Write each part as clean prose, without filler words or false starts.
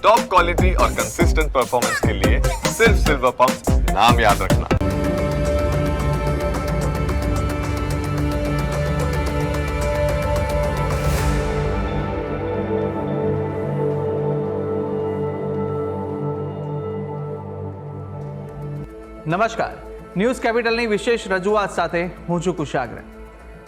Top quality और consistent performance के लिए सिर्फ सिल्वर पंप नाम याद रखना। નમસ્કાર, ન્યૂઝ કેપિટલની વિશેષ રજૂઆત સાથે હું છું કુશાગ્ર.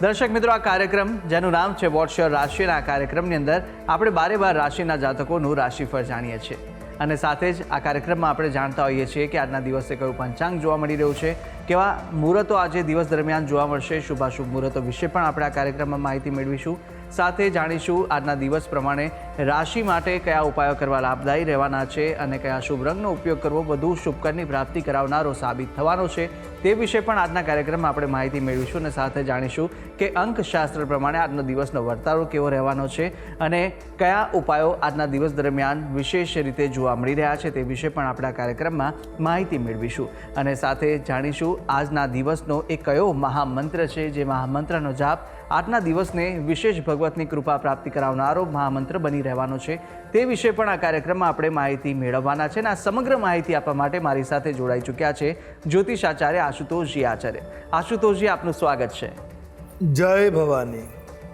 દર્શક મિત્રો, આ કાર્યક્રમ જેનું નામ છે વોટ્સ યોર રાશિના આ કાર્યક્રમની અંદર આપણે 12 રાશિના જાતકોનું રાશિફળ જાણીએ છીએ અને સાથે જ આ કાર્યક્રમમાં આપણે જાણતા હોઈએ છીએ કે આજના દિવસે કયું પંચાંગ જોવા મળી રહ્યું છે, કેવા મુહૂર્તો આજે દિવસ દરમિયાન જોવા મળશે, શુભાશુભ મુહૂર્તો વિશે પણ આપણે આ કાર્યક્રમમાં માહિતી મેળવીશું. સાથે જાણીશું આજના દિવસ પ્રમાણે રાશિ માટે કયા ઉપાયો કરવા લાભદાયી રહેવાના છે અને કયા શુભ રંગનો ઉપયોગ કરવો વધુ શુભકરની પ્રાપ્તિ કરાવનારો સાબિત થવાનો છે તે વિશે પણ આજના કાર્યક્રમમાં આપણે માહિતી મેળવીશું અને સાથે જાણીશું કે અંકશાસ્ત્ર પ્રમાણે આજનો દિવસનો વર્તારો કેવો રહેવાનો છે અને કયા ઉપાયો આજના દિવસ દરમિયાન વિશેષ રીતે જોવા મળી રહ્યા છે તે વિશે પણ આપણે આ કાર્યક્રમમાં માહિતી મેળવીશું અને સાથે જાણીશું આજના દિવસનો એક કયો મહામંત્ર છે જે મહામંત્રનો જાપ આજના દિવસને વિશેષ ભગવતની કૃપા પ્રાપ્તિ કરાવનારો મહામંત્ર બની રહેવાનો છે તે વિશે પણ આ કાર્યક્રમમાં આપણે માહિતી મેળવવાના છે અને આ સમગ્ર માહિતી આપવા માટે મારી સાથે જોડાઈ ચૂક્યા છે જ્યોતિષાચાર્ય આશુતોષજી આચાર્ય. આશુતોષજી, આપનું સ્વાગત છે. જય ભવાની.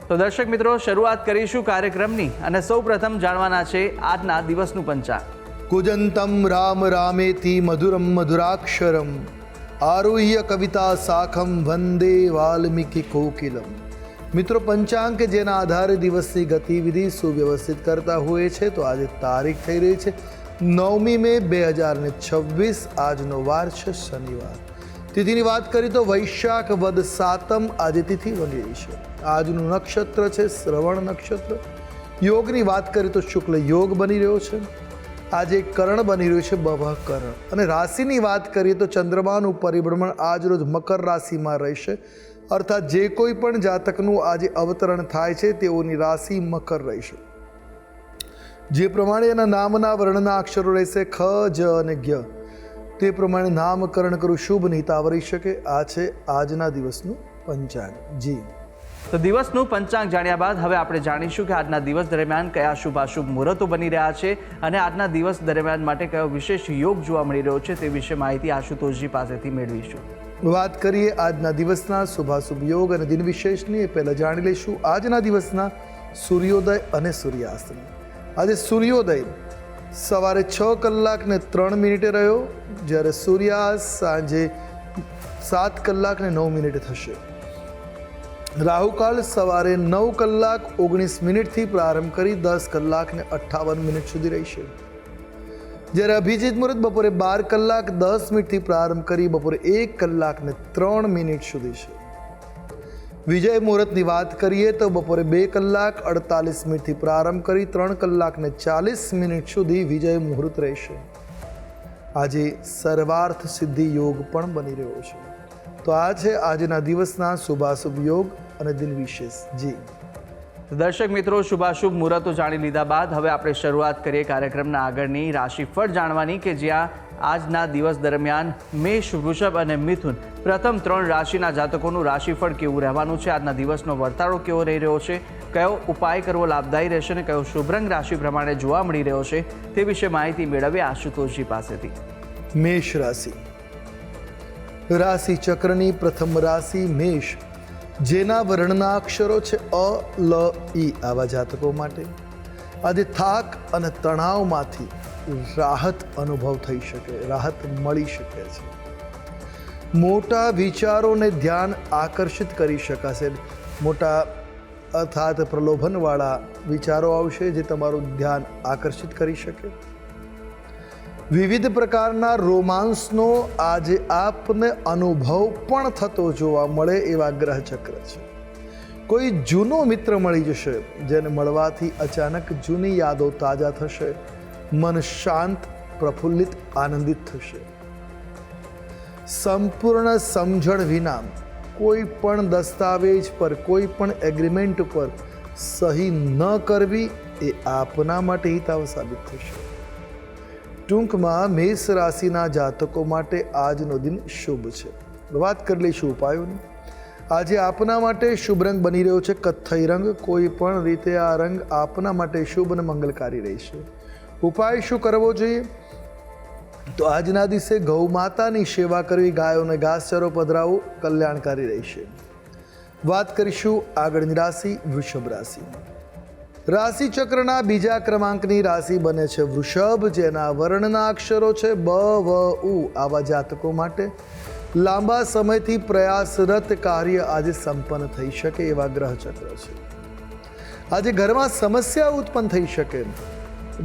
તો દર્શક મિત્રો, શરૂઆત કરીશું કાર્યક્રમની અને સૌ પ્રથમ જાણવાના છે આજના દિવસનું પંચાંગ. કુજંતમ રામ રામેતિ મધુરમ મધુરાક્ષરમ આરુહ્ય કવિતા શાખમ વંદે વાલ્મીકી કોકિલમ. મિત્રો, પંચાંગ કે જેના આધારે દિવસની ગતિવિધિ સુવ્યવસ્થિત કરતા હોય છે તો આજે તારીખ થઈ રહી છે 9મી મે 2026. આજનો વાર છે શનિવાર. તિથિની વાત કરીએ તો વૈશાખ વદ સાતમ આજે તિથિ બની રહી છે. આજનું નક્ષત્ર છે શ્રવણ નક્ષત્ર. યોગની વાત કરીએ તો શુક્લ યોગ બની રહ્યો છે. આજે કરણ બની રહ્યું છે બભ કરણ. અને રાશિની વાત કરીએ તો ચંદ્રમાનું પરિભ્રમણ આજરોજ મકર રાશિમાં રહેશે, અર્થાત જે કોઈ પણ જાતકનું આજે અવતરણ થાય છે તેઓની રાશિ મકર રહેશે. જે પ્રમાણે એના નામના વર્ણના અક્ષરો રહેશે ખ, જ અને જ્ઞ, તે પ્રમાણે નામકરણ કરવું શુભ નિતાવ રહી શકે. આ છે આજના દિવસનું પંચાંગ. જી, તો દિવસનું પંચાંગ જાણ્યા બાદ હવે આપણે જાણીશું કે આજના દિવસ દરમિયાન કયા શુભાશુભ મુહૂર્તો બની રહ્યા છે અને આજના દિવસ દરમિયાન માટે કયો વિશેષ યોગ જોવા મળી રહ્યો છે તે વિશે માહિતી આશુતોષજી પાસેથી મેળવીશું. વાત કરીએ આજના દિવસના શુભાશુભ યોગ અને દિન વિશેષની. એ પહેલાં જાણી લઈશું આજના દિવસના સૂર્યોદય અને સૂર્યાસ્તની. આજે સૂર્યોદય સવારે 6:03 રહ્યો, જ્યારે સૂર્યાસ્ત સાંજે 7:09 થશે. રાહુકાળ સવારે 9:19 થી પ્રારંભ કરી 10:58 સુધી રહેશે, જ્યારે અભિજીત મુહૂર્ત બપોરે 12:10 થી પ્રારંભ કરી બપોરે 1:03 સુધી છે. વિજય મુહૂર્તની વાત કરીએ તો બપોરે 2:48 થી પ્રારંભ કરી 3:40 સુધી વિજય મુહૂર્ત રહેશે. આજે સર્વાર્થ સિદ્ધિ યોગ પણ બની રહ્યો છે. તો આ છે આજના દિવસના શુભાશુભ યોગ અને દિન વિશેષ. જી દર્શક મિત્રો, શુભાશુભ મુહૂર્તો જાણી લીધા બાદ હવે આપણે શરૂઆત કરીએ કાર્યક્રમના આગળની રાશિફળ જાણવાની કે જ્યાં આજના દિવસ દરમિયાન મેષ, વૃષભ અને મિથુન પ્રથમ 3 રાશિના જાતકોનું રાશિફળ કેવું રહેવાનું છે, આજના દિવસનો વર્તારો કેવો રહી રહ્યો છે, કયો ઉપાય કરવો લાભદાયી રહેશે અને કયો શુભ રંગ રાશિ પ્રમાણે જોવા મળી રહ્યો છે તે વિશે માહિતી મેળવીએ આશુતોષજી પાસેથી. મેષ રાશિ. રાશિ ચક્રની પ્રથમ રાશિ મેષ, જેના વર્ણના અક્ષરો છે અ, લ, ઈ. આવા જાતકો માટે આજે થાક અને તણાવમાંથી રાહત અનુભવ થઈ શકે, રાહત મળી શકે છે. મોટા વિચારોને ધ્યાન આકર્ષિત કરી શકાશે. મોટા અર્થાત પ્રલોભનવાળા વિચારો આવશે જે તમારું ધ્યાન આકર્ષિત કરી શકે. વિવિધ પ્રકારના રોમાન્સનો આજે આપને અનુભવ પણ થતો જોવા મળે એવા ગ્રહચક્ર છે. કોઈ જૂનો મિત્ર મળી જશે જેને મળવાથી અચાનક જૂની યાદો તાજા થશે. મન શાંત, પ્રફુલ્લિત, આનંદિત થશે. સંપૂર્ણ સમજણ વિના કોઈ પણ દસ્તાવેજ પર, કોઈ પણ એગ્રીમેન્ટ પર સહી ન કરવી એ આપના માટે હિતાવ સાબિત થશે. ટૂંકમાં મેષ રાશિના જાતકો માટે આજનો દિન શુભ છે. વાત કરી લઈશું ઉપાયોની. આજે આપના માટે શુભ રંગ બની રહ્યો છે કથ્થઈ રંગ. કોઈ પણ રીતે આ રંગ આપના માટે શુભ અને મંગલકારી રહેશે. ઉપાય શું કરવો જોઈએ? તો આજના દિવસે ગૌ માતાની સેવા કરવી, ગાયોને ઘાસચારો પધરાવવો કલ્યાણકારી રહેશે. વાત કરીશું આગળની રાશિ વૃષભ રાશિ. રાશિ ચક્રના બીજા ક્રમાંકની રાશિ બને છે વૃષભ, જેના વર્ણના અક્ષરો છે બ, વ, ઉ. આવા જાતકો માટે લાંબા સમયથી પ્રયાસરત કાર્ય આજે સંપન્ન થઈ શકે એવા ગ્રહ ચક્ર છે. આજે ઘરમાં સમસ્યા ઉત્પન્ન થઈ શકે,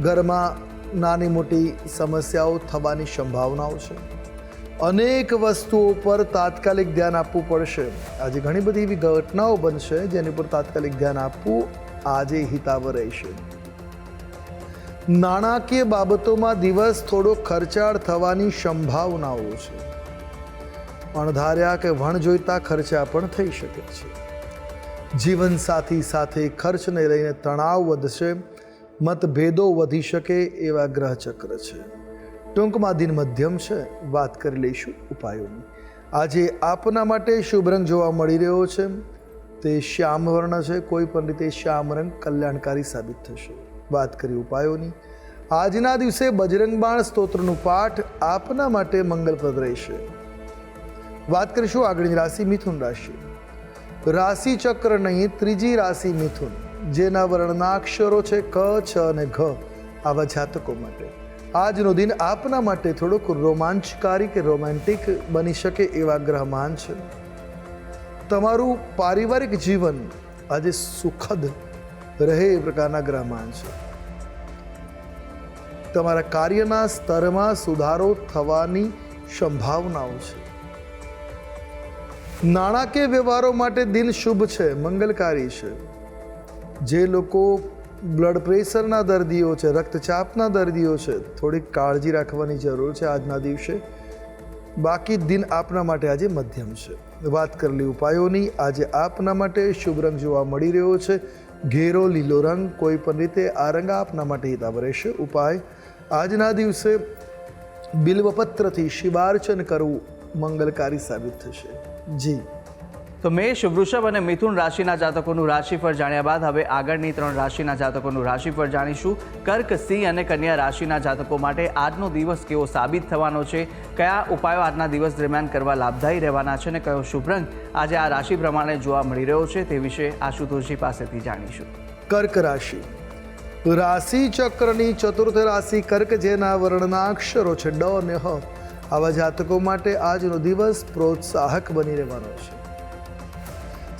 ઘરમાં નાની મોટી સમસ્યાઓ થવાની સંભાવનાઓ છે. અનેક વસ્તુઓ પર તાત્કાલિક ધ્યાન આપવું પડશે. આજે ઘણી બધી એવી ઘટનાઓ બનશે જેની પર તાત્કાલિક ધ્યાન આપવું આજે હિતાવહ રહેશે. નાણાકીય બાબતોમાં દિવસ થોડો ખર્ચાળ થવાની સંભાવનાઓ છે. અણધાર્યા કે વણજોઈતા ખર્ચા પણ થઈ શકે છે. જીવનસાથી સાથે ખર્ચને લઈને તણાવ વધશે, મતભેદો વધી શકે એવા ગ્રહ ચક્ર છે. ટૂંકમાં દિન મધ્યમ છે. વાત કરી લઈશું ઉપાયોની. આજે આપના માટે શુભ રંગ જોવા મળી રહ્યો છે તે શ્યામ વર્ણ છે. કોઈ પણ રીતે શ્યામ રંગ કલ્યાણકારી સાબિત થશે. વાત કરી ઉપાયોની. આજના દિવસે બજરંગ બાણ સ્તોત્રનું પાઠ આપના માટે મંગલપ્રદ રહેશે. વાત કરીશું આગળની રાશિ મિથુન રાશિ. રાશિ ચક્રની ત્રીજી રાશિ મિથુન, જેના વર્ણના અક્ષરો છે ક, છ અને ઘ. આવા જાતકો માટે આજનો દિન આપના માટે થોડોક રોમાંચકારી કે રોમેન્ટિક બની શકે એવા ગ્રહમાન છે. તમારું પારિવારિક જીવન આજે સુખદ રહે એ પ્રકારના ગ્રહમાન છે. તમારા કાર્યના સ્તરમાં સુધારો થવાની સંભાવનાઓ છે. નાણાકીય વ્યવહારો માટે દિન શુભ છે, મંગલકારી છે. જે લોકો બ્લડ પ્રેશરના દર્દીઓ છે, રક્તચાપના દર્દીઓ છે, થોડીક કાળજી રાખવાની જરૂર છે આજના દિવસે. બાકી દિન આપના માટે આજે મધ્યમ છે. વાત કરેલી ઉપાયોની. આજે આપના માટે શુભ રંગ જોવા મળી રહ્યો છે ઘેરો લીલો રંગ. કોઈ પણ રીતે આ રંગ આપના માટે હિતાવહ રહેશે. ઉપાય આજના દિવસે બિલ્વપત્રથી શિવાર્ચન કરવું મંગલકારી સાબિત થશે. જી તો મેષ, વૃષભ અને મિથુન રાશિના જાતકોનું રાશિફળ જાણ્યા બાદ હવે આગળની 3 રાશિના જાતકોનું રાશિફળ જાણીશું. કર્ક, સિંહ અને કન્યા રાશિના જાતકો માટે આજનો દિવસ કેવો સાબિત થવાનો છે, કયા ઉપાયો આજના દિવસ દરમિયાન કરવા લાભદાયી રહેવાના છે અને કયો શુભ રંગ આજે આ રાશિ પ્રમાણે જોવા મળી રહ્યો છે તે વિશે આશુતોષજી પાસેથી જાણીશું. કર્ક રાશિ. રાશિ ચક્રની ચતુર્થ રાશિ કર્ક, જેના વર્ણના અક્ષરો છે ડ અને હ. આવા જાતકો માટે આજનો દિવસ પ્રોત્સાહક બની રહેવાનો છે.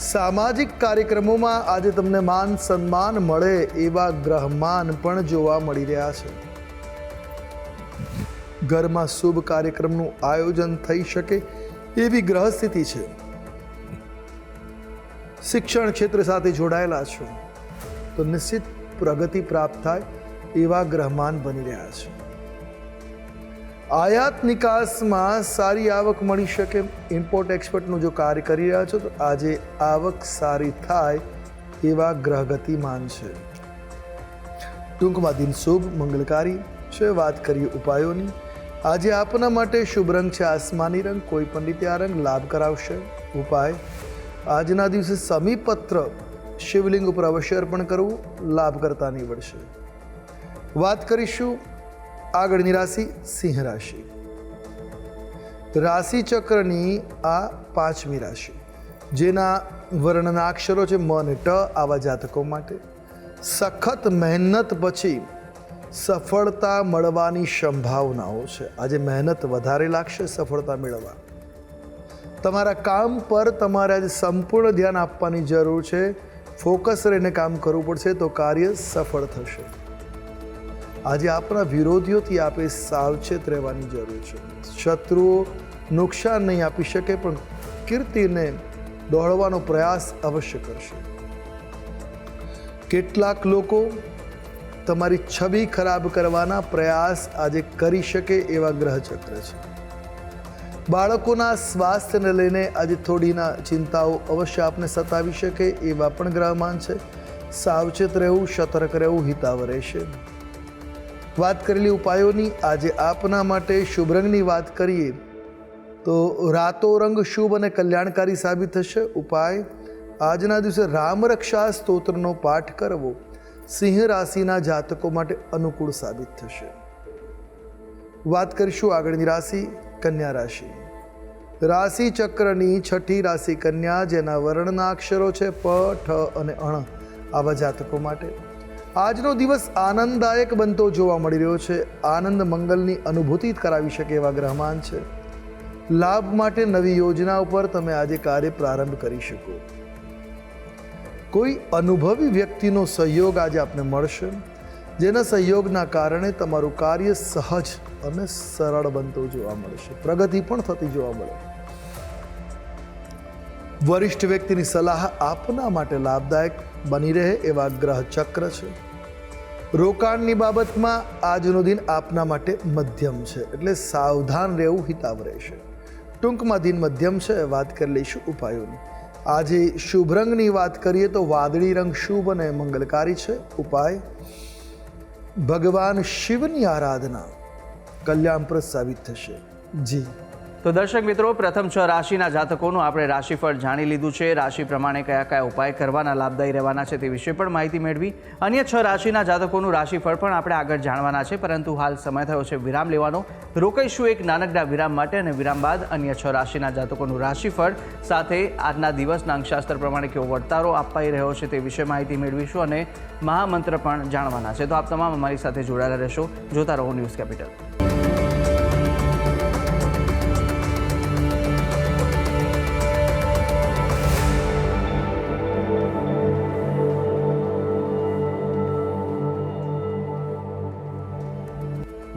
સામાજિક કાર્યક્રમોમાં આજે તમને માન સન્માન મળે એવા ગ્રહમાન પણ જોવા મળી રહ્યા છે. ઘરમાં શુભ કાર્યક્રમનું આયોજન થઈ શકે એવી ગ્રહ સ્થિતિ છે. શિક્ષણ ક્ષેત્ર સાથે જોડાયેલા છો તો નિશ્ચિત પ્રગતિ પ્રાપ્ત થાય એવા ગ્રહમાન બની રહ્યા છે. આયાત નિકાસમાં સારી આવક મળી શકે. ઇમ્પોર્ટ એક્સપોર્ટનું જો કાર્ય કરી રહ્યા છો તો આજે આવક સારી થાય એવા ગ્રહ ગતિમાન છે. ટૂંકમાં દિન શુભ મંગલકારી છે. વાત કરીએ ઉપાયોની. આજે આપના માટે શુભ રંગ છે આસમાની રંગ. કોઈ પણ રીતે આ રંગ લાભ કરાવશે. ઉપાય આજના દિવસે સમીપત્ર શિવલિંગ ઉપર અવશ્ય અર્પણ કરવું લાભકર્તા નીવડશે. વાત કરીશું આગળની રાશિ સિંહ રાશિ. રાશિ ચક્રની આ 5મી રાશિ, જેના વર્ણના અક્ષરો છે મ અને ટ. આવા જાતકો માટે સખત મહેનત પછી સફળતા મળવાની સંભાવનાઓ છે. આજે મહેનત વધારે લાગશે સફળતા મેળવવા. તમારા કામ પર તમારે આજે સંપૂર્ણ ધ્યાન આપવાની જરૂર છે. ફોકસ રહીને કામ કરવું પડશે તો કાર્ય સફળ થશે. આજે આપણા વિરોધીઓથી આપે સાવચેત રહેવાની જરૂર છે. શત્રુઓ નુકસાન નહીં આપી શકે પણ કીર્તિને દોડવાનો પ્રયાસ અવશ્ય કરશે. કેટલાક લોકો તમારી છબી ખરાબ કરવાના પ્રયાસ આજે કરી શકે એવા ગ્રહ ચક્ર છે. બાળકોના સ્વાસ્થ્યને લઈને આજે થોડીના ચિંતાઓ અવશ્ય આપને સતાવી શકે એવા પણ ગ્રહમાન છે. સાવચેત રહેવું, સતર્ક રહેવું હિતાવહ રહેશે. વાત કરેલી ઉપાયોની. આજે આપના માટે શુભ રંગની વાત કરીએ તો રાતો રંગ શુભ અને કલ્યાણકારી સાબિત થશે. ઉપાય આજના દિવસે રામ રક્ષા સ્તોત્રનો પાઠ કરવો સિંહ રાશિના જાતકો માટે અનુકૂળ સાબિત થશે. વાત કરીશું આગળની રાશિ કન્યા રાશિ. રાશિ ચક્રની છઠ્ઠી રાશિ કન્યા, જેના વર્ણના અક્ષરો છે પ, ઠ અને અણ. આવા જાતકો માટે આજનો દિવસ આનંદદાયક બનતો જોવા મળી રહ્યો છે. આનંદ મંગલની અનુભૂતિ કરાવી શકે એવા ગ્રહમાન છે. લાભ માટે નવી યોજના ઉપર તમે આજે કાર્ય પ્રારંભ કરી શકો. કોઈ અનુભવી વ્યક્તિનો સહયોગ આજે આપને મળશે, જેના સહયોગના કારણે તમારું કાર્ય સહજ અને સરળ બનતું જોવા મળશે. પ્રગતિ પણ થતી જોવા મળે. વરિષ્ઠ વ્યક્તિની સલાહ આપના માટે લાભદાયક બની રહે એવા ગ્રહ ચક્ર છે. રોકાણની બાબતમાં આજનો દિન આપના માટે મધ્યમ છે, એટલે સાવધાન રહેવું હિતાવ રહેશે. ટૂંકમાં દિન મધ્યમ છે. વાત કરી લઈશું ઉપાયોની. આજે શુભ રંગની વાત કરીએ તો વાદળી રંગ શુભ અને મંગલકારી છે. ઉપાય ભગવાન શિવની આરાધના કલ્યાણપ્રદ સાબિત થશે. જી તો દર્શક મિત્રો, પ્રથમ 6 રાશિના જાતકોનું આપણે રાશિફળ જાણી લીધું છે. રાશિ પ્રમાણે કયા કયા ઉપાય કરવાના લાભદાયી રહેવાના છે તે વિશે પણ માહિતી મેળવી. અન્ય 6 રાશિના જાતકોનું રાશિફળ પણ આપણે આગળ જાણવાના છે, પરંતુ હાલ સમય થયો છે વિરામ લેવાનો. રોકાઈશું એક નાનકડા વિરામ માટે, અને વિરામ બાદ અન્ય 6 રાશિના જાતકોનું રાશિફળ સાથે આજના દિવસના અંકશાસ્ત્ર પ્રમાણે કેવો વર્તારો અપાઈ રહ્યો છે તે વિશે માહિતી મેળવીશું, અને મહામંત્ર પણ જાણવાના છે. તો આપ તમામ અમારી સાથે જોડાયેલા રહેશો. જોતા રહો ન્યૂઝ કેપિટલ.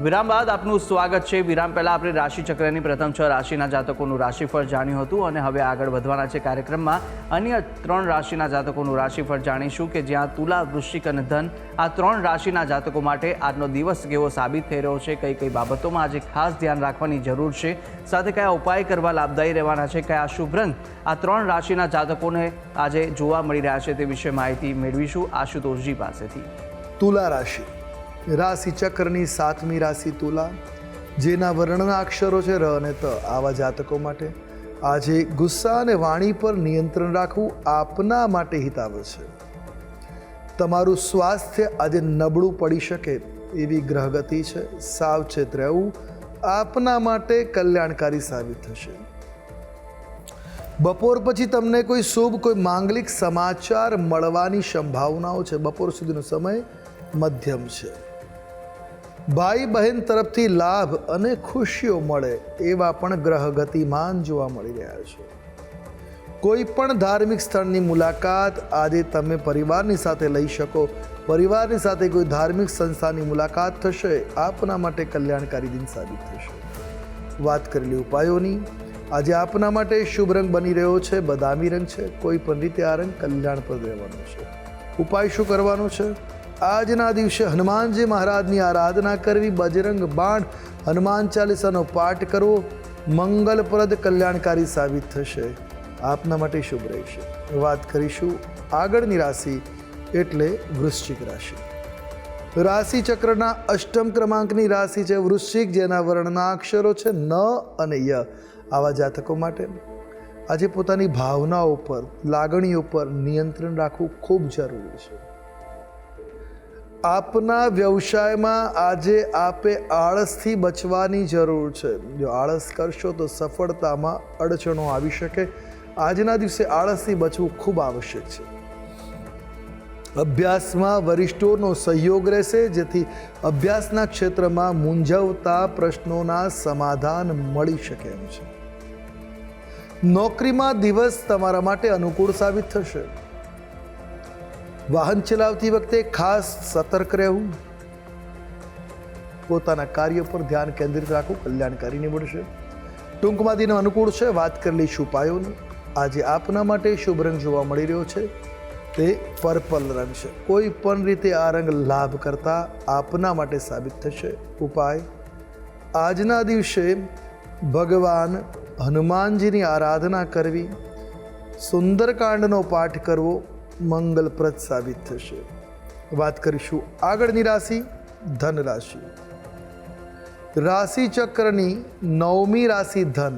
વિરામ બાદ આપનું સ્વાગત છે. વિરામ પહેલાં આપણે રાશિચક્રની પ્રથમ 6 રાશિના જાતકોનું રાશિફળ જાણ્યું હતું, અને હવે આગળ વધવાના છે કાર્યક્રમમાં. અન્ય 3 રાશિના જાતકોનું રાશિફળ જાણીશું, કે જ્યાં તુલા, વૃશ્ચિક અને ધન આ 3 રાશિના જાતકો માટે આજનો દિવસ કેવો સાબિત થઈ રહ્યો છે, કઈ કઈ બાબતોમાં આજે ખાસ ધ્યાન રાખવાની જરૂર છે, સાથે કયા ઉપાય કરવા લાભદાયી રહેવાના છે, કયા શુભ રંગ આ 3 રાશિના જાતકોને આજે જોવા મળી રહ્યા છે તે વિશે માહિતી મેળવીશું આશુતોષજી પાસેથી. તુલા રાશિ રાશિ ચક્રની 7મી રાશિ તુલા, જેના વર્ણના અક્ષરો છે ર અને ત. આવા જાતકો માટે આજે ગુસ્સા અને વાણી પર નિયંત્રણ રાખવું આપના માટે હિતાવ છે. તમારું સ્વાસ્થ્ય આજે નબળું પડી શકે એવી ગ્રહગતિ છે. સાવચેત રહેવું આપના માટે કલ્યાણકારી સાબિત થશે. બપોર પછી તમને કોઈ શુભ, કોઈ માંગલિક સમાચાર મળવાની સંભાવનાઓ છે. બપોર સુધીનો સમય મધ્યમ છે. ભાઈ બહેન તરફથી લાભ અને ખુશીઓ મળે એવા પણ ગ્રહ ગતિમાન જોવા મળી રહ્યા છે. કોઈ પણ ધાર્મિક સ્થળની મુલાકાત આજે તમે પરિવારની સાથે લઈ શકો. પરિવારની સાથે કોઈ ધાર્મિક સંસ્થાની મુલાકાત થશે. આપના માટે કલ્યાણકારી દિન સાબિત થશે. વાત કરેલી ઉપાયોની, આજે આપના માટે શુભ રંગ બની રહ્યો છે બદામી રંગ છે. કોઈ પણ રીતે આ રંગ કલ્યાણપ્રદ રહેવાનો છે. ઉપાય શું કરવાનો છે? આજના દિવસે હનુમાનજી મહારાજની આરાધના કરવી, બજરંગ બાણ, હનુમાન ચાલીસાનો પાઠ કરવો મંગલપ્રદ કલ્યાણકારી સાબિત થશે. આપના માટે શુભ રહેશે. વાત કરીશું આગળની રાશિ એટલે વૃશ્ચિક રાશિ. રાશિ ચક્રના 8મ ક્રમાંકની રાશિ છે વૃશ્ચિક, જેના વર્ણના અક્ષરો છે ન અને ય. આવા જાતકો માટે આજે પોતાની ભાવનાઓ પર, લાગણીઓ પર નિયંત્રણ રાખવું ખૂબ જરૂરી છે. આપના વ્યવસાયમાં આજે આપે આળસથી બચવાની જરૂર છે. જો આળસ કરશો તો સફળતામાં અડચણો આવી શકે. આજના દિવસે આળસથી બચવું ખૂબ આવશ્યક છે. અભ્યાસમાં વરિષ્ઠોનો સહયોગ રહેશે, જેથી અભ્યાસના ક્ષેત્રમાં મૂંઝવતા પ્રશ્નોના સમાધાન મળી શકે એમ છે. નોકરીમાં દિવસ તમારા માટે અનુકૂળ સાબિત થશે. વાહન ચલાવતી વખતે ખાસ સતર્ક રહેવું, પોતાના કાર્ય પર ધ્યાન કેન્દ્રિત રાખવું કલ્યાણકારી નીવડશે. ટૂંકમાં દિન અનુકૂળ છે. વાત કરી લઈશું ઉપાયોની. આજે આપના માટે શુભ રંગ જોવા મળી રહ્યો છે તે પર્પલ રંગ છે. કોઈ પણ રીતે આ રંગ લાભ કરતા આપના માટે સાબિત થશે. ઉપાય આજના દિવસે ભગવાન હનુમાનજીની આરાધના કરવી, સુંદરકાંડનો પાઠ કરવો મંગલપ્રદ સાબિત થશે. વાત કરીશું આગળની રાશિ ધન રાશિ. રાશિ ચક્રની 9મી રાશિ ધન,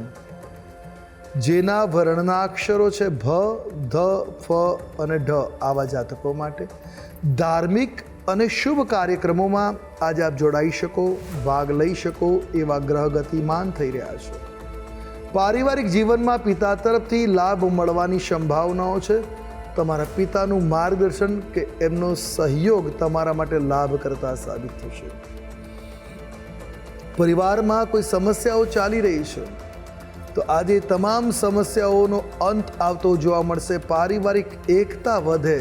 જેના વર્ણના અક્ષરો છે ભ, ધ, ફ અને ઢ, આવા જાતકો માટે ધાર્મિક અને શુભ કાર્યક્રમોમાં આજે આપ જોડાઈ શકો, ભાગ લઈ શકો એવા ગ્રહ ગતિમાન થઈ રહ્યા છે. પારિવારિક જીવનમાં પિતા તરફથી લાભ મળવાની સંભાવનાઓ છે. તમારા પિતાનું માર્ગદર્શન કે એમનો સહયોગ તમારા માટે લાભ કરતા સાબિત થશે. પરિવારમાં કોઈ સમસ્યાઓ ચાલી રહી છે તો આજે તમામ સમસ્યાઓનો અંત આવતો જોવા મળશે. પારિવારિક એકતા વધે,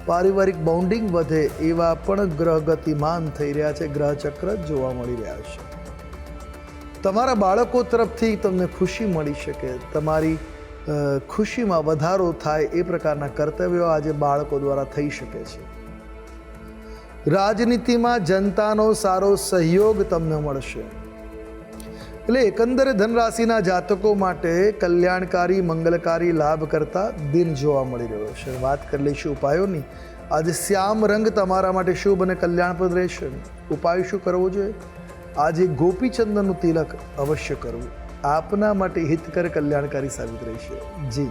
પારિવારિક બોન્ડિંગ વધે એવા પણ ગ્રહ ગતિમાન થઈ રહ્યા છે, ગ્રહ ચક્ર જોવા મળી રહ્યા છે. તમારા બાળકો તરફથી તમને ખુશી મળી શકે, તમારી ખુશીમાં વધારો થાય એ પ્રકારના કર્તવ્યો આજે બાળકો દ્વારા થઈ શકે છે. રાજનીતિમાં જનતાનો સારો સહયોગ તમને મળશે. એટલે એકંદરે ધનરાશિના જાતકો માટે કલ્યાણકારી મંગલકારી લાભ કરતા દિન જોવા મળી રહ્યો છે. વાત કરી લઈશું ઉપાયોની. આજે શ્યામ રંગ તમારા માટે શુભ અને કલ્યાણપ્રદ રહેશે. ઉપાય શું કરવો જોઈએ? આજે ગોપીચંદનનું તિલક અવશ્ય કરવું આપના માટે હિતકર કલ્યાણકારી સાબિત રહેશે. જી.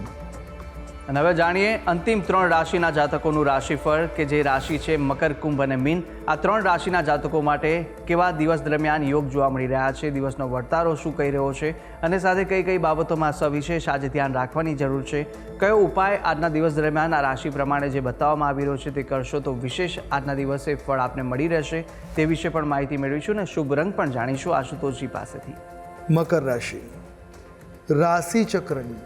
અને હવે જાણીએ અંતિમ 3 રાશિના જાતકોનું રાશિફળ કે જે રાશિ છે મકર, કુંભ અને મીન. આ 3 રાશિના જાતકો માટે કેવા દિવસ દરમિયાન યોગ જોવા મળી રહ્યા છે, દિવસનો વર્તારો શું કહી રહ્યો છે અને સાથે કઈ કઈ બાબતોમાં સવિશેષ આજે ધ્યાન રાખવાની જરૂર છે, કયો ઉપાય આજના દિવસ દરમિયાન આ રાશિ પ્રમાણે જે બતાવવામાં આવી રહ્યો છે તે કરશો તો વિશેષ આજના દિવસે ફળ આપને મળી રહેશે, તે વિશે પણ માહિતી મેળવીશું અને શુભ રંગ પણ જાણીશું આશુતોષજી પાસેથી. મકર રાશિ રાશિ ચક્રની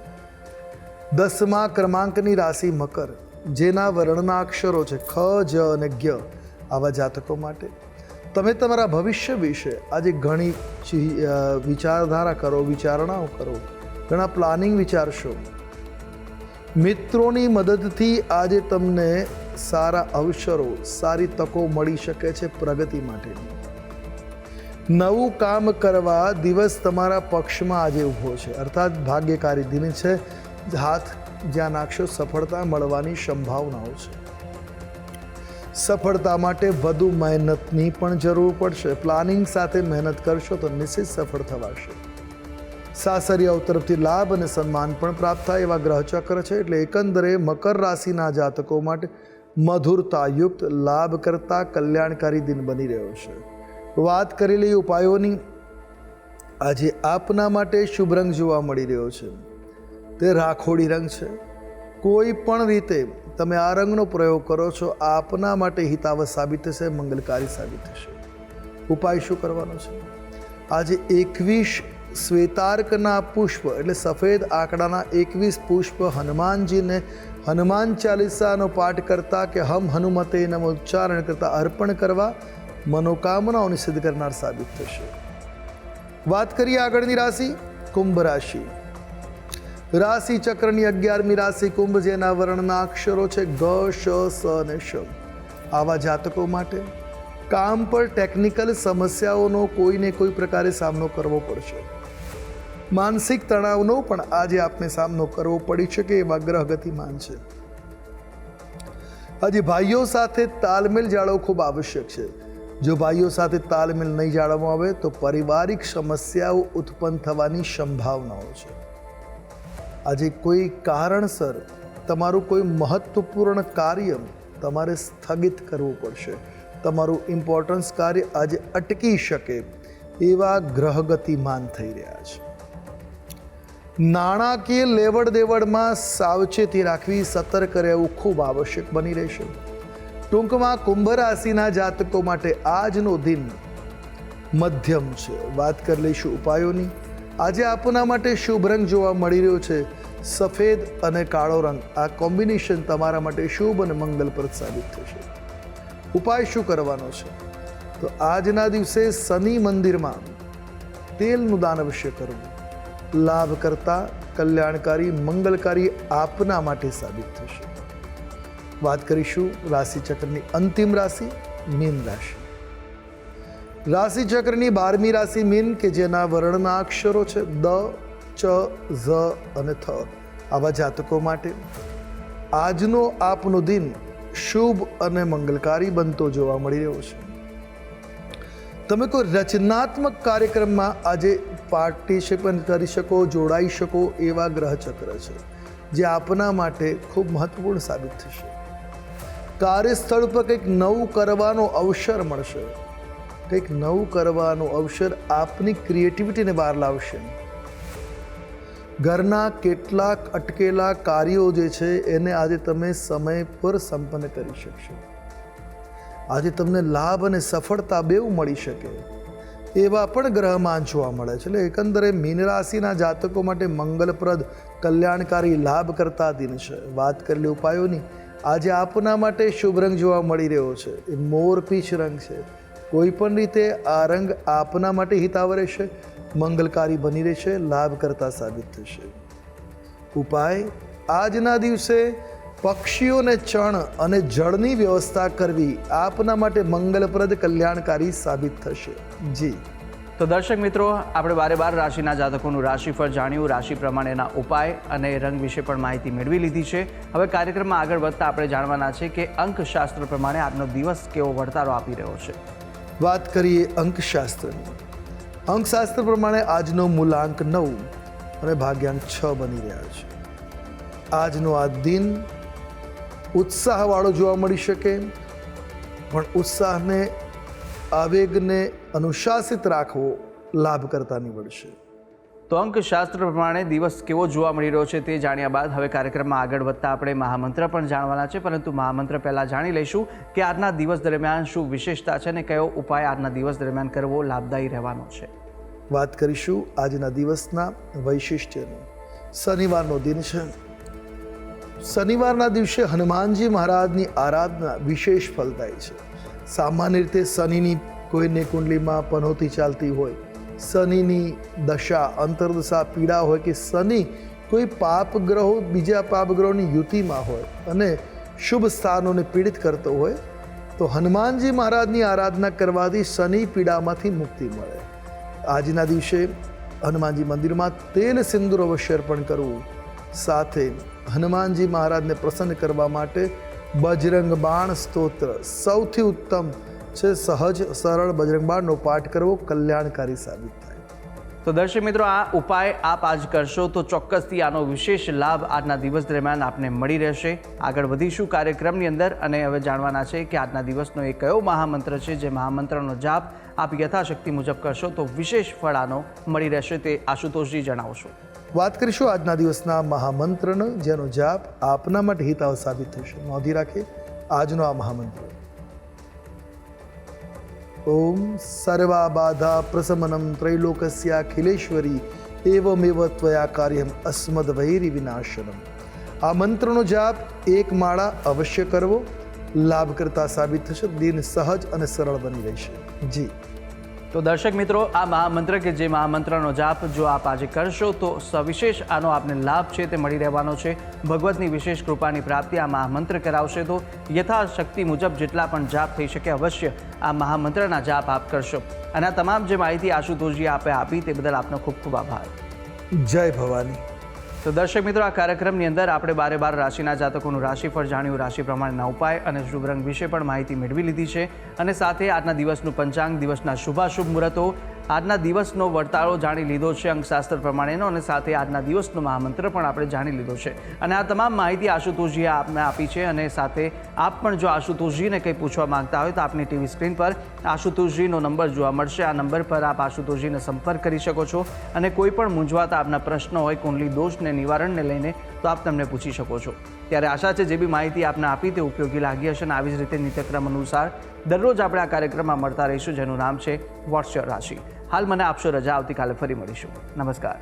10મા ક્રમાંકની રાશિ મકર, જેના વર્ણના અક્ષરો છે ખ, જ અને જ્ઞ, આવા જાતકો માટે તમે તમારા ભવિષ્ય વિશે આજે ઘણી વિચારધારા કરો, વિચારણાઓ કરો, ઘણા પ્લાનિંગ વિચારશો. મિત્રોની મદદથી આજે તમને સારા અવસરો, સારી તકો મળી શકે છે પ્રગતિ માટેની. નવું કામ કરવા દિવસ તમારા પક્ષમાં આજે ઊભો છે, અર્થાત ભાગ્યકારી દિન છે. હાથ જ્યાં નાખશો સફળતા મળવાની સંભાવનાઓ છે. સફળતા માટે વધુ મહેનતની પણ જરૂર પડશે. પ્લાનિંગ સાથે મહેનત કરશો તો નિશ્ચિત સફળ થવાશે. સાસરિયાઓ તરફથી લાભ અને સન્માન પણ પ્રાપ્ત થાય એવા ગ્રહચક્ર છે. એટલે એકંદરે મકર રાશિના જાતકો માટે મધુરતાયુક્ત લાભ કરતા કલ્યાણકારી દિન બની રહ્યો છે. વાત કરેલી ઉપાયોની આજે આપના માટે શુભ રંગ જોવા મળી રહ્યો છે, તે રાખોડી રંગ છે. કોઈ પણ રીતે તમે આ રંગનો પ્રયોગ કરો છો આપના માટે હિતાવહ સાબિત થશે, મંગલકારી સાબિત થશે. ઉપાય શું કરવાનો છે? આજે 21 શ્વેતાર્કના પુષ્પ એટલે સફેદ આંકડાના 21 પુષ્પ હનુમાનજીને હનુમાન ચાલીસાનો પાઠ કરતા કે હમ હનુમતે નમ ઉચ્ચારણ કરતા અર્પણ કરવા મનોકામનાઓને સિદ્ધ કરનાર સાબિત થશે. વાત કરીએ આગળની રાશિ કુંભ રાશિ. રાશિ ચક્રની 11મી રાશિ કુંભ, જેના વર્ણના અક્ષરો છે ગ, શ, સ અને શ, આવા જાતકો માટે કામ પર ટેકનિકલ સમસ્યાઓનો કોઈને કોઈ પ્રકારે સામનો કરવો પડશે. માનસિક તણાવનો પણ આજે આપને સામનો કરવો પડી શકે એવા ગ્રહ ગતિમાન છે. આજે ભાઈઓ સાથે તાલમેલ જાળવવો ખૂબ આવશ્યક છે. જો ભાઈઓ સાથે તાલમેલ નહીં જાળવવામાં આવે તો પારિવારિક સમસ્યાઓ ઉત્પન્ન થવાની સંભાવનાઓ છે. આજે કોઈ કારણસર તમારું કોઈ મહત્વપૂર્ણ કાર્ય તમારે સ્થગિત કરવું પડશે. તમારું ઇમ્પોર્ટન્સ કાર્ય આજે અટકી શકે એવા ગ્રહ ગતિમાન થઈ રહ્યા છે. નાણાકીય લેવડ દેવડમાં સાવચેતી રાખવી, સતર્ક રહેવું ખૂબ આવશ્યક બની રહેશે. ટૂંકમાં કુંભ રાશિના જાતકો માટે આજનો દિન મધ્યમ છે. વાત કરી લઈશું ઉપાયોની. આજે આપના માટે શુભ રંગ જોવા મળી રહ્યો છે સફેદ અને કાળો રંગ. આ કોમ્બિનેશન તમારા માટે શુભ અને મંગલપ્રદ સાબિત થશે. ઉપાય શું કરવાનો છે? તો આજના દિવસે શનિ મંદિરમાં તેલનું દાન અવશ્ય કરવું લાભ કરતા કલ્યાણકારી મંગલકારી આપના માટે સાબિત થશે. વાત કરીશું રાશિ ચક્રની અંતિમ રાશિ મીન રાશિ. રાશિ ચક્રની 12મી રાશિ મીન કે જેના વર્ણના અક્ષરો છે દ, ચ, ઝ અને થ, આવા જાતકો માટે આજનો આપનો દિન શુભ અને મંગલકારી બનતો જોવા મળી રહ્યો છે. તમે કોઈ રચનાત્મક કાર્યક્રમમાં આજે પાર્ટિસિપેટ કરી શકો, જોડાઈ શકો એવા ગ્રહચક્ર છે જે આપના માટે ખૂબ મહત્વપૂર્ણ સાબિત થશે. કાર્યસ્થળ પર કંઈક નવું કરવાનો અવસર મળશે. કંઈક નવું કરવાનો અવસર આપની ક્રિએટિવિટીને બહાર લાવશે. ઘરના કેટલાક અટકેલા કાર્યો જે છે એને આજે તમે સમય પર સંપન્ન કરી શકશો. આજે તમને લાભ અને સફળતા બેઉ મળી શકે એવા પણ ગ્રહમાન જોવા મળે છે. એટલે એકંદરે મીન રાશિના જાતકો માટે મંગલપ્રદ, કલ્યાણકારી, લાભ કરતા દિન છે. વાત કરેલી ઉપાયોની આજે આપના માટે શુભ રંગ જોવા મળી રહ્યો છે એ મોરપીંછ રંગ છે. કોઈ પણ રીતે આ રંગ આપના માટે હિતાવ રહેશે, મંગલકારી બની રહેશે, લાભ કરતા સાબિત થશે. ઉપાય: આજના દિવસે પક્ષીઓને ચણ અને જળની વ્યવસ્થા કરવી આપના માટે મંગલપ્રદ, કલ્યાણકારી સાબિત થશે. જી તો દર્શક મિત્રો, આપણે બારે બાર રાશિના જાતકોનું રાશિફળ જાણ્યું, રાશિ પ્રમાણેના ઉપાય અને રંગ વિશે પણ માહિતી મેળવી લીધી છે. હવે કાર્યક્રમમાં આગળ વધતા આપણે જાણવાના છે કે અંકશાસ્ત્ર પ્રમાણે આજનો દિવસ કેવો વર્તારો આપી રહ્યો છે. વાત કરીએ અંકશાસ્ત્રની. અંકશાસ્ત્ર પ્રમાણે આજનો મૂલાંક 9 અને ભાગ્યાંક 6 બની રહ્યા છે. આજનો આ દિન ઉત્સાહવાળો જોવા મળી શકે, પણ ઉત્સાહને, આવેગને અનુશાસિત રાખવો લાભ કરતા નીવડશે. તો અંકશાસ્ત્ર પ્રમાણે દિવસ કેવો જોવા મળી રહ્યો છે તે જાણ્યા બાદ હવે કાર્યક્રમમાં આગળ વધતા આપણે મહામંત્ર પણ જાણવાના છે. પરંતુ મહામંત્ર પહેલાં જાણી લઈશું કે આજના દિવસ દરમિયાન શું વિશેષતા છે અને કયો ઉપાય આજના દિવસ દરમિયાન કરવો લાભદાયી રહેવાનો છે. વાત કરીશું આજના દિવસના વૈશિષ્ટ્યની. શનિવારનો દિન છે. શનિવારના દિવસે હનુમાનજી મહારાજની આરાધના વિશેષ ફલદાયી છે. સામાન્ય રીતે શનિની કોઈને કુંડલીમાં પનોતી ચાલતી હોય, શનિની દશા, અંતરદશા, પીડા હોય કે શનિ કોઈ પાપગ્રહો બીજા પાપગ્રહોની યુતિમાં હોય અને શુભ સ્થાનોને પીડિત કરતો હોય તો હનુમાનજી મહારાજની આરાધના કરવાથી શનિ પીડામાંથી મુક્તિ મળે. આજના દિવસે હનુમાનજી મંદિરમાં તેલ સિંદૂર અવશ્ય અર્પણ કરવું. સાથે હનુમાનજી મહારાજને પ્રસન્ન કરવા માટે બજરંગ બાણ સ્તોત્ર સૌથી ઉત્તમ છે. સહજ સરળ બજરંગ બાણનો પાઠ કરવો કલ્યાણકારી સાબિત થાય. તો દર્શક મિત્રો, આ ઉપાય આપ આજ કરશો તો ચોક્કસથી આનો વિશેષ લાભ આજના દિવસ દરમિયાન આપને મળી રહેશે. આગળ વધીશું કાર્યક્રમની અંદર અને હવે જાણવાના છે કે આજના દિવસનો એ કયો મહામંત્ર છે જે મહામંત્રનો જાપ આપ યથાશક્તિ મુજબ કરશો તો વિશેષ ફળ આનો મળી રહેશે, તે આશુતોષજી જણાવશો. વાત કરીશું આજના દિવસના મહામંત્રનો, જેનો જાપ આપના માટે હિતાવ સાબિત થશે. નોંધી રાખીએ આજનો આ મહામંત્ર: ઓમ સર્વા બાધા પ્રશમનમ ત્રૈલોકસ્યાખિલેશ્વરી એવમેવ ત્વયા કાર્યમ અસ્મદ વૈરી વિનાશનમ. આ મંત્રનો જાપ એક માળા અવશ્ય કરવો, લાભ કરતા સાબિત થશે. દિન સહજ અને સરળ બની રહેશે. જી તો દર્શક મિત્રો, આ મહામંત્ર કે જે મહામંત્રનો જાપ જો આપ આજે કરશો તો સવિશેષ આનો આપને લાભ છે તે મળી રહેવાનો છે. ભગવતની વિશેષ કૃપાની પ્રાપ્તિ આ મહામંત્ર કરાવશે. તો યથાશક્તિ મુજબ જેટલા પણ જાપ થઈ શકે અવશ્ય આ મહામંત્રના જાપ આપ કરશો. અને આ તમામ જે માહિતી આશુતોષજી આપે આપી તે બદલ આપનો ખૂબ ખૂબ આભાર. જય ભવાની. તો દર્શક મિત્રો, આ કાર્યક્રમની અંદર આપણે બારે બાર રાશિના જાતકોનું રાશિફળ જાણ્યું, રાશિ પ્રમાણેના ઉપાય અને શુભ રંગ વિશે પણ માહિતી મેળવી લીધી છે. અને સાથે આજના દિવસનું પંચાંગ, દિવસના શુભાશુભ મુહૂર્તો, આજના દિવસનો વર્તારો જાણી લીધો છે અંકશાસ્ત્ર પ્રમાણેનો, અને સાથે આજના દિવસનો મહામંત્ર પણ આપણે જાણી લીધો છે. અને આ તમામ માહિતી આશુતોષજીએ આપને આપી છે. અને સાથે આપ પણ જો આશુતોષજીને કંઈ પૂછવા માંગતા હોય તો આપની ટીવી સ્ક્રીન પર આશુતોષજીનો નંબર જોવા મળશે. આ નંબર પર આપ આશુતોષજીને સંપર્ક કરી શકો છો અને કોઈ પણ મૂંઝવાતા આપના પ્રશ્નો હોય કુંડલી દોષને નિવારણને લઈને તો આપ તેમને પૂછી શકો છો. ત્યારે આશા છે જે બી માહિતી આપને આપી તે ઉપયોગી લાગી હશે. અને આવી જ રીતે નિત્યક્રમ અનુસાર દરરોજ આપણે આ કાર્યક્રમમાં મળતા રહીશું જેનું નામ છે વોટ્સ યોર રાશિ. હાલ મને આપશો રજા. આવતીકાલે ફરી મળીશું. નમસ્કાર.